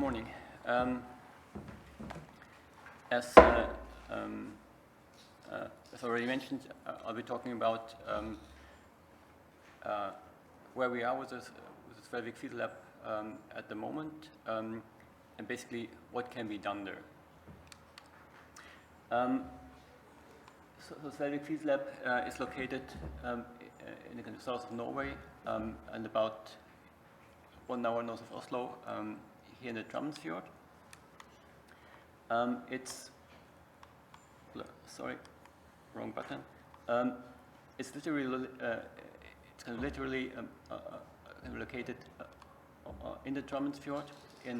morning. As already mentioned, I'll be talking about where we are with the Svelvik Field Lab at the moment, and basically what can be done there. So the Svelvik Field Lab is located in the south of Norway and about 1 hour north of Oslo, here in the Svelvik Fjord. It's sorry, wrong button. It's literally literally located in the Svelvik Fjord on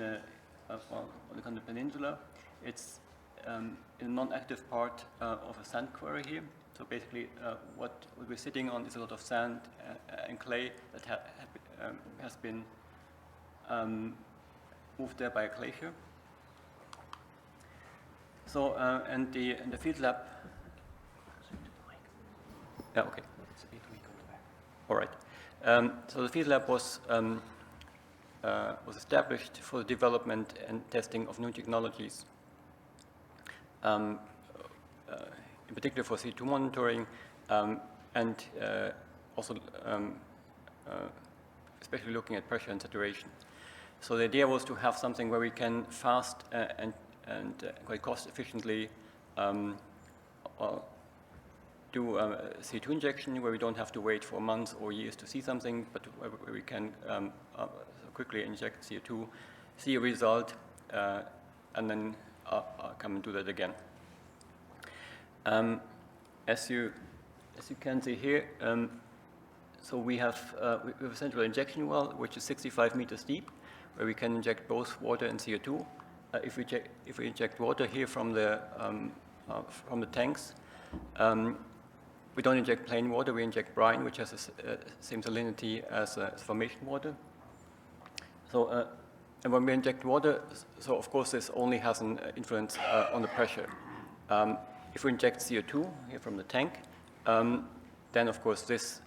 the kind of peninsula. It's in a non-active part of a sand quarry here. So basically, what we're sitting on is a lot of sand and clay that has been moved there by a glacier. So and the field lab. Yeah, okay. All right. So the field lab was established for the development and testing of new technologies, in particular for CO2 monitoring, and also especially looking at pressure and saturation. So the idea was to have something where we can fast and quite cost efficiently do CO2 injection, where we don't have to wait for months or years to see something, but where we can quickly inject CO2, see a result, and then come and do that again. As you can see here, so we have a central injection well, which is 65 meters deep, where we can inject both water and CO2. If we inject water here from the tanks, we don't inject plain water. We inject brine, which has the same salinity as formation water. So, and when we inject water, so of course this only has an influence on the pressure. If we inject CO2 here from the tank, then of course this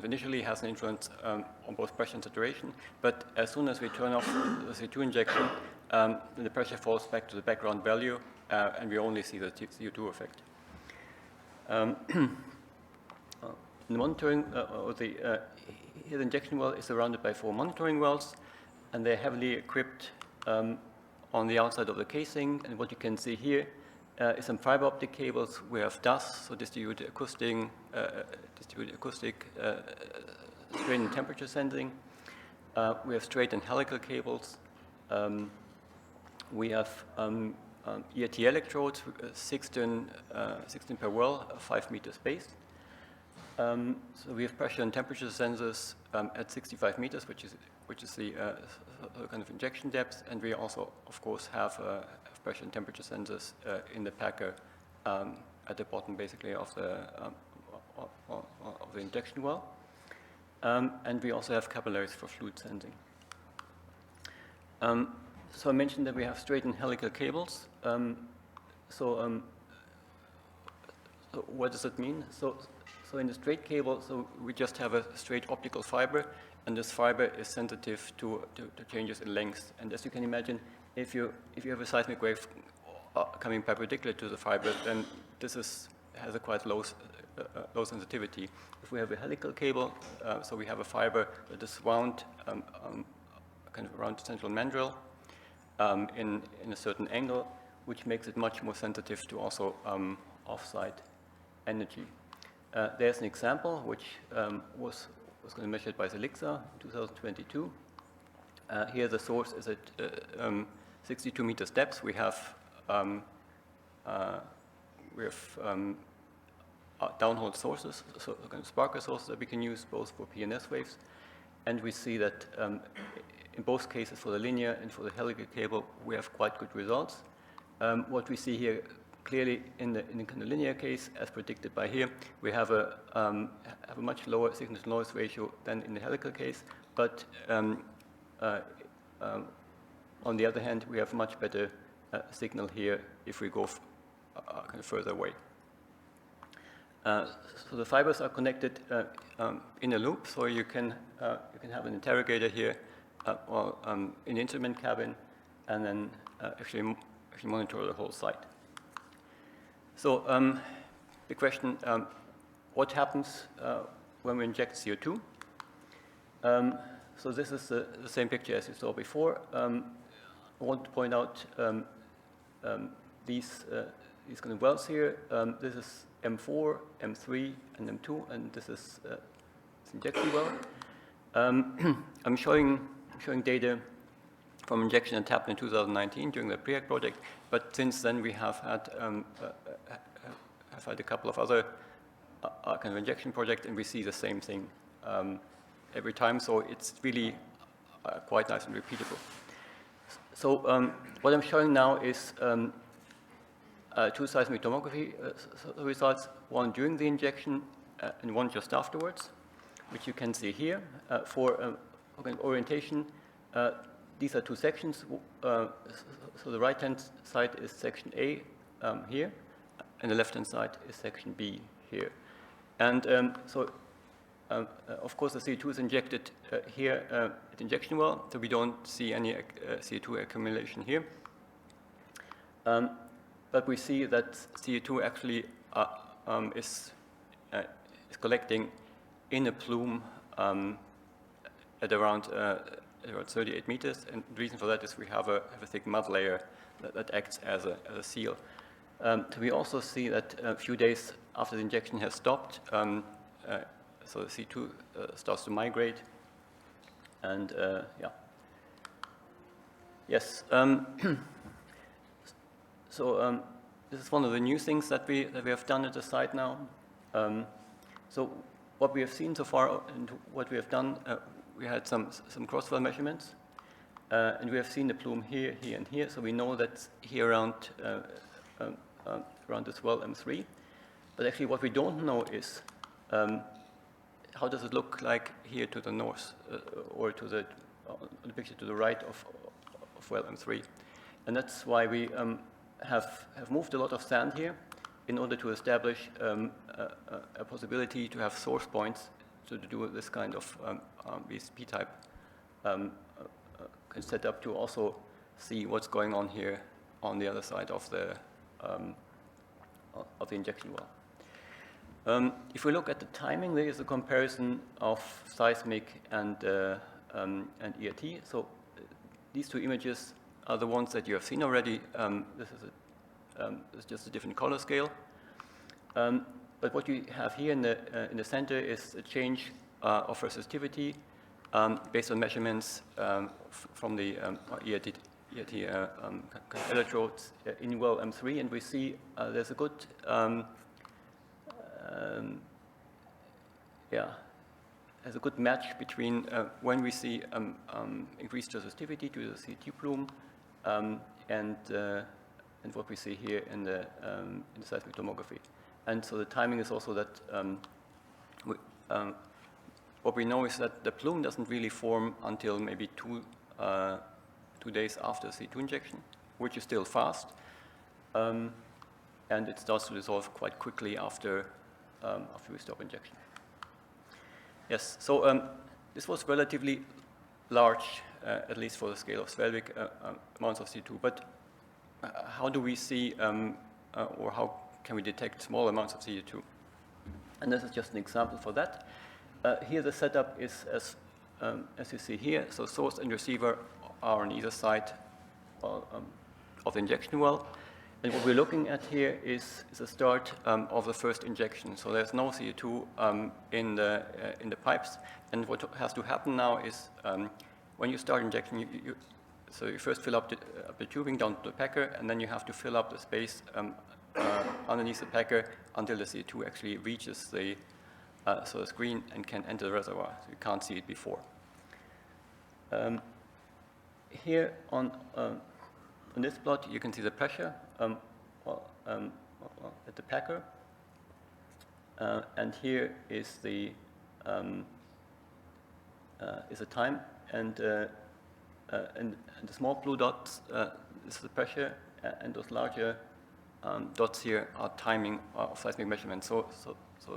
initially has an influence on both pressure and saturation, but as soon as we turn off the CO2 injection, the pressure falls back to the background value, and we only see the CO2 effect. The monitoring, here the injection well is surrounded by 4 monitoring wells, and they're heavily equipped on the outside of the casing, and what you can see here is some fiber optic cables. We have DAS, so distributed acoustic strain and temperature sensing. We have straight and helical cables. We have ERT electrodes, 16 per well, 5 meters spaced. So we have pressure and temperature sensors at 65 meters, which is the kind of injection depth, and we also, of course, have pressure and temperature sensors in the packer at the bottom, basically, of the injection well. And we also have capillaries for fluid sensing. So I mentioned that we have straight and helical cables. So what does that mean? So in the straight cable, so we just have a straight optical fiber, and this fiber is sensitive to changes in length. And as you can imagine, if you have a seismic wave coming perpendicular to the fiber, then this has a quite low sensitivity. If we have a helical cable, so we have a fiber that is wound kind of around the central mandrel in a certain angle, which makes it much more sensitive to also offsite energy. There's an example which was measured by Selixa in 2022. Here the source is at 62 meters depth. We have downhole sources, so kind of sparkler sources that we can use both for PNS waves, and we see that in both cases, for the linear and for the helical cable, we have quite good results. What we see here clearly in the kind of linear case, as predicted by here, we have a much lower signal-to-noise ratio than in the helical case, but on the other hand, we have much better signal here if we go kind of further away. So the fibers are connected in a loop, so you can have an interrogator here in the instrument cabin, and then actually monitor the whole site. So the question, what happens when we inject CO2? So this is the same picture as you saw before. I want to point out these kind of wells here. This is M4, M3, and M2, and this is injection well. I'm showing data from injection that happened in 2019 during the PREAC project, but since then we have had a couple of other kind of injection projects, and we see the same thing every time, so it's really quite nice and repeatable. So what I'm showing now is two seismic tomography results, one during the injection and one just afterwards, which you can see here. For orientation, these are two sections. So the right-hand side is section A here, and the left-hand side is section B here. And of course, the CO2 is injected here at the injection well, so we don't see any CO2 accumulation here. But we see that CO2 actually is collecting in a plume at around 38 meters, and the reason for that is we have a thick mud layer that acts as a seal. So we also see that a few days after the injection has stopped, so the CO2 starts to migrate, and yeah. Yes. So this is one of the new things that we have done at the site now. So what we have seen so far and what we have done, we had some cross-well measurements, and we have seen the plume here, here, and here. So we know that here around this well M3. But actually, what we don't know is how does it look like here to the north, or to the picture to the right of well M3, and that's why we have moved a lot of sand here in order to establish a possibility to have source points to do this kind of these P-type set up to also see what's going on here on the other side of the injection well. If we look at the timing, there is a comparison of seismic and ERT. So these two images are the ones that you have seen already. This is just a different color scale. But what you have here in the center is a change of resistivity based on measurements from the ERT electrodes in well M3, and we see there's a good there's a good match between when we see increased resistivity to the CT plume and what we see here in the seismic tomography. And so the timing is also that what we know is that the plume doesn't really form until maybe 2 days after C2 injection, which is still fast, and it starts to dissolve quite quickly after we stop injection. Yes, so this was relatively large, at least for the scale of Svelvik, amounts of C2, but how do we see, or how can we detect small amounts of CO2? And this is just an example for that. Here the setup is as you see here, so source and receiver are on either side of the injection well. And what we're looking at here is the start of the first injection. So there's no CO2 in the pipes. And what has to happen now is when you start injecting, so you first fill up the tubing down to the packer, and then you have to fill up the space underneath the packer until the CO2 actually reaches the screen and can enter the reservoir. So you can't see it before. Here on this plot, you can see the pressure at the packer, and here is the time, and the small blue dots is the pressure, and those larger dots here are timing of seismic measurements. So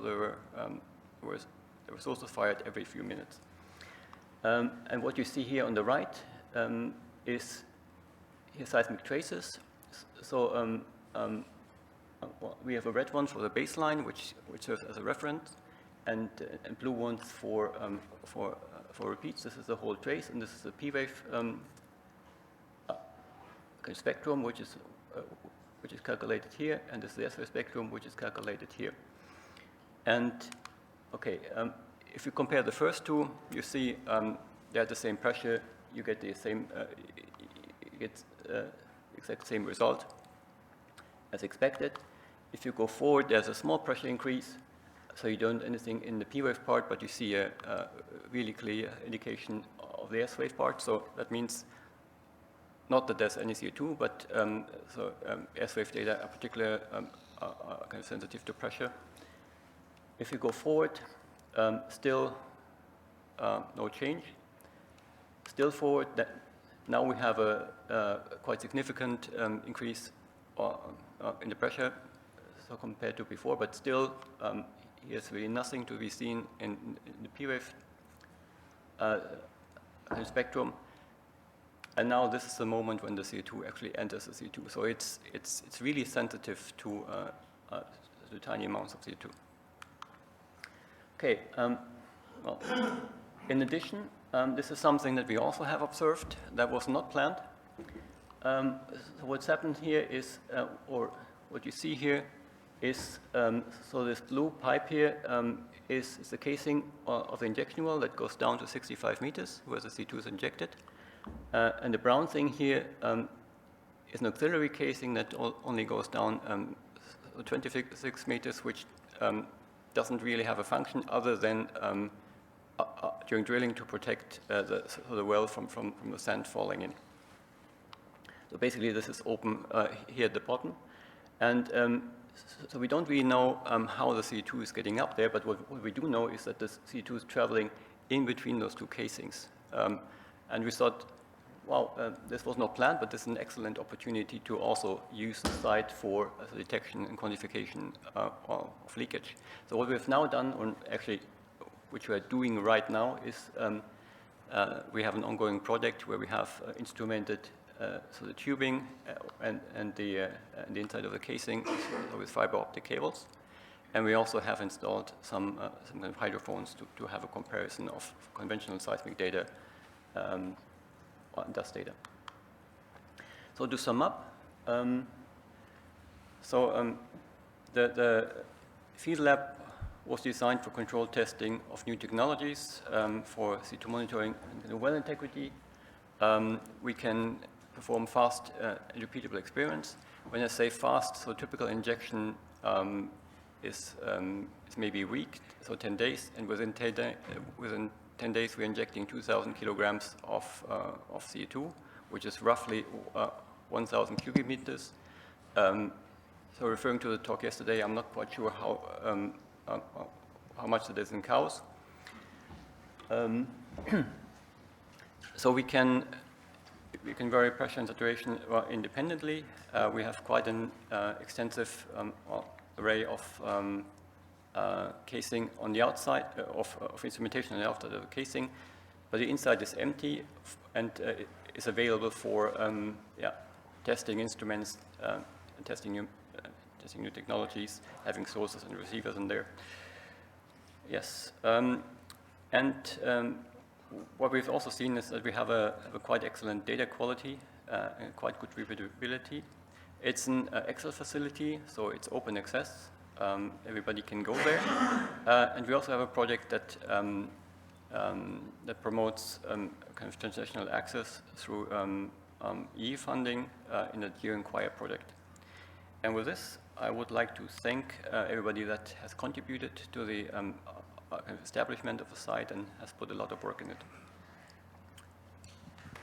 there were sources fired every few minutes. And what you see here on the right is here seismic traces. So well, we have a red one for the baseline, which serves as a reference, and blue ones for repeats. This is the whole trace, and this is the P-wave spectrum, which is calculated here, and this is the S-wave spectrum, which is calculated here. And okay, if you compare the first two, you see they have the same pressure. You get the same, exact same result as expected. If you go forward, there's a small pressure increase, so you don't anything in the P-wave part, but you see a really clear indication of the S-wave part. So that means not that there's any CO2, but S-wave data are particularly kind of sensitive to pressure. If you go forward, still no change. Still forward, now we have a quite significant increase in the pressure, so compared to before, but still here's really nothing to be seen in the P-wave spectrum. And now this is the moment when the CO2 actually enters the CO2. So it's really sensitive to tiny amounts of CO2. Okay, well, in addition, this is something that we also have observed that was not planned. So what's happened here is, or what you see here is, so this blue pipe here is the casing of the injection well that goes down to 65 meters where the CO2 is injected. And the brown thing here is an auxiliary casing that only goes down 26 meters, which doesn't really have a function other than during drilling to protect the well from the sand falling in. So basically this is open here at the bottom. And so we don't really know how the CO2 is getting up there, but what we do know is that the CO2 is traveling in between those two casings. And we thought, wow, this was not planned, but this is an excellent opportunity to also use the site for the detection and quantification of leakage. So what we've now done, or actually which we are doing right now, is we have an ongoing project where we have instrumented so the tubing and the inside of the casing with fiber optic cables. And we also have installed some kind of hydrophones to have a comparison of conventional seismic data and dust data. So to sum up, the field lab was designed for controlled testing of new technologies for CO2 monitoring and well integrity. We can perform fast and repeatable experiments. When I say fast, so typical injection is maybe a week, so 10 days, and within 10 days we're injecting 2,000 kilograms of CO2, which is roughly 1,000 cubic meters. So referring to the talk yesterday, I'm not quite sure how much it is in cows. So we can vary pressure and saturation independently. We have quite an extensive array of casing on the outside, of instrumentation on the outside of the casing, but the inside is empty and is available for testing instruments, testing new technologies, having sources and receivers in there. Yes, what we've also seen is that we have a quite excellent data quality and quite good reproducibility. It's an Excel facility, so it's open access. Everybody can go there. And we also have a project that promotes kind of transnational access through EU funding in the GeoInquire project. And with this, I would like to thank everybody that has contributed to the establishment of the site and has put a lot of work in it.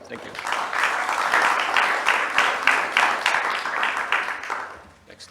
Thank you.